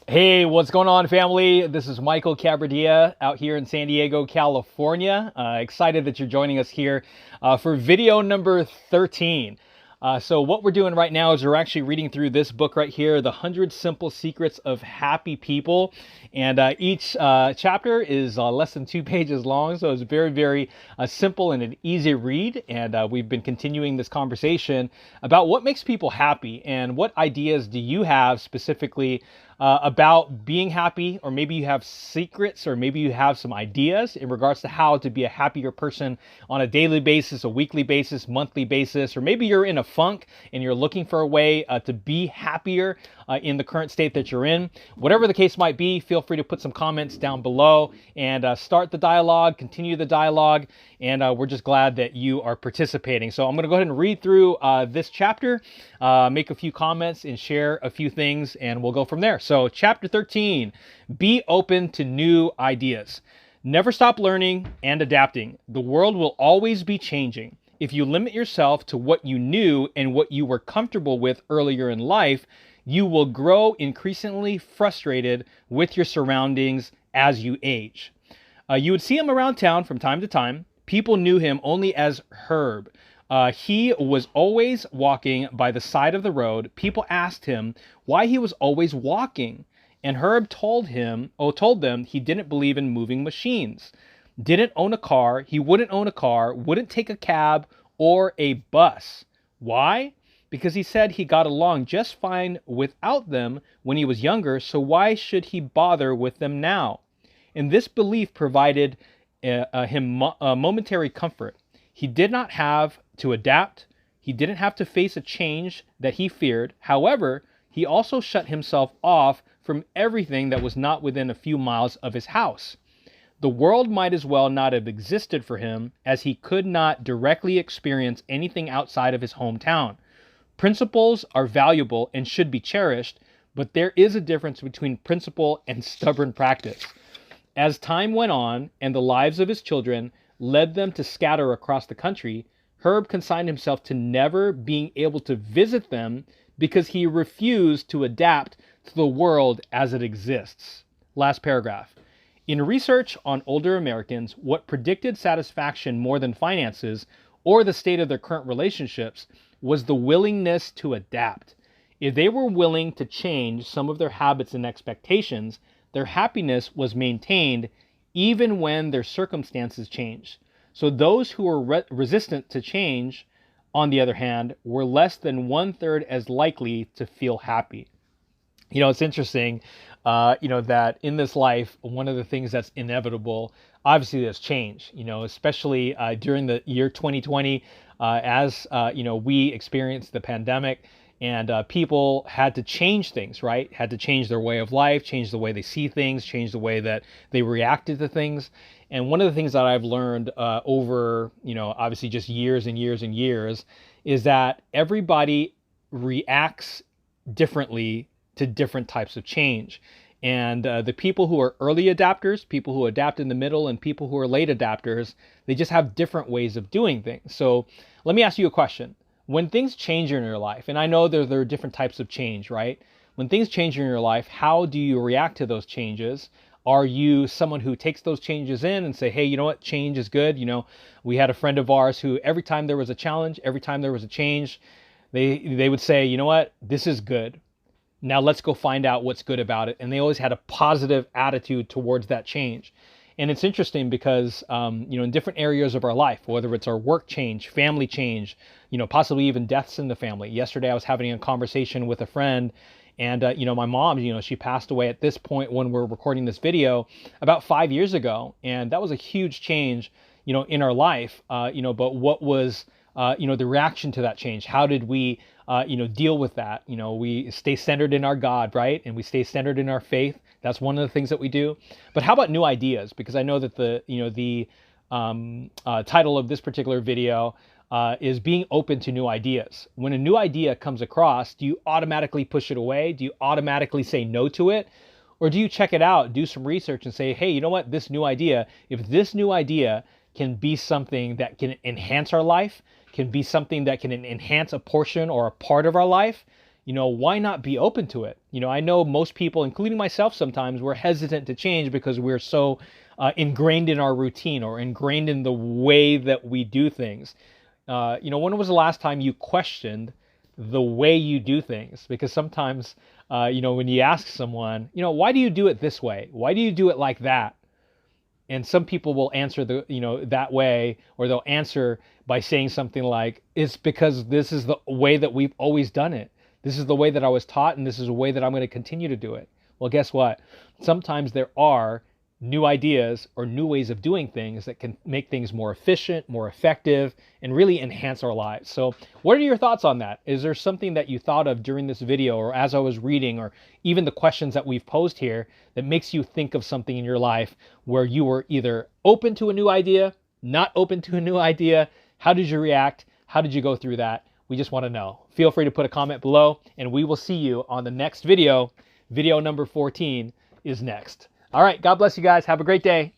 Hey, what's going on, family? This is Michael Cabradia out here in San Diego, California. Excited that you're joining us here for video number 13. So what we're doing right now is we're actually reading through this book right here, The 100 Simple Secrets of Happy People. And each chapter is less than 2 pages long, so it's very, very simple and an easy read. And we've been continuing this conversation about what makes people happy and what ideas do you have specifically about being happy, or maybe you have secrets, or maybe you have some ideas in regards to how to be a happier person on a daily basis, a weekly basis, monthly basis, or maybe you're in a funk and you're looking for a way to be happier in the current state that you're in. Whatever the case might be, feel free to put some comments down below and start the dialogue, continue the dialogue, and we're just glad that you are participating. So I'm going to go ahead and read through this chapter, make a few comments, and share a few things, and we'll go from there. So chapter 13, be open to new ideas. Never stop learning and adapting. The world will always be changing. If you limit yourself to what you knew and what you were comfortable with earlier in life, you will grow increasingly frustrated with your surroundings as you age. You would see him around town from time to time. People knew him only as Herb. He was always walking by the side of the road. People asked him why he was always walking. And Herb told them he didn't believe in moving machines. Didn't own a car. He wouldn't own a car, wouldn't take a cab or a bus. Why? Because he said he got along just fine without them when he was younger, so why should he bother with them now? And this belief provided him a momentary comfort. He did not have to adapt. He didn't have to face a change that he feared. However, he also shut himself off from everything that was not within a few miles of his house. The world might as well not have existed for him, as he could not directly experience anything outside of his hometown. Principles are valuable and should be cherished, but there is a difference between principle and stubborn practice. As time went on and the lives of his children led them to scatter across the country, Herb consigned himself to never being able to visit them because he refused to adapt to the world as it exists. Last paragraph. In research on older Americans, what predicted satisfaction more than finances or the state of their current relationships was the willingness to adapt. If they were willing to change some of their habits and expectations, their happiness was maintained even when their circumstances changed. So those who were resistant to change, on the other hand, were less than 1/3 as likely to feel happy. You know, it's interesting, that in this life, one of the things that's inevitable, obviously, is change, especially during the year 2020, as, we experienced the pandemic, and people had to change things, right? Had to change their way of life, change the way they see things, change the way that they reacted to things. And one of the things that I've learned over, obviously just years and years and years, is that everybody reacts differently to different types of change. And the people who are early adapters, people who adapt in the middle, and people who are late adapters, they just have different ways of doing things. So let me ask you a question. When things change in your life, and I know there are different types of change, right? When things change in your life, how do you react to those changes? Are you someone who takes those changes in and say, hey, you know what, change is good? We had a friend of ours who every time there was a challenge, every time there was a change, they would say, you know what, this is good. Now let's go find out what's good about it. And they always had a positive attitude towards that change. And it's interesting because, in different areas of our life, whether it's our work change, family change, possibly even deaths in the family. Yesterday, I was having a conversation with a friend, and, my mom, she passed away at this point when we're recording this video about 5 years ago. And that was a huge change, in our life, but what was, the reaction to that change? How did we, deal with that? We stay centered in our God, right? And we stay centered in our faith. That's one of the things that we do. But how about new ideas? Because I know that the title of this particular video is being open to new ideas. When a new idea comes across, do you automatically push it away? Do you automatically say no to it? Or do you check it out, do some research and say, hey, you know what, this new idea, if this new idea can be something that can enhance our life, can be something that can enhance a portion or a part of our life, why not be open to it? I know most people, including myself sometimes, we're hesitant to change because we're so ingrained in our routine or ingrained in the way that we do things. When was the last time you questioned the way you do things? Because sometimes, when you ask someone, why do you do it this way? Why do you do it like that? And some people will answer that way, or they'll answer by saying something like, it's because this is the way that we've always done it. This is the way that I was taught, and this is the way that I'm going to continue to do it. Well, guess what? Sometimes there are new ideas or new ways of doing things that can make things more efficient, more effective, and really enhance our lives. So what are your thoughts on that? Is there something that you thought of during this video, or as I was reading, or even the questions that we've posed here, that makes you think of something in your life where you were either open to a new idea, not open to a new idea? How did you react? How did you go through that? We just want to know. Feel free to put a comment below, and we will see you on the next video. Video number 14 is next. All right, God bless you guys. Have a great day.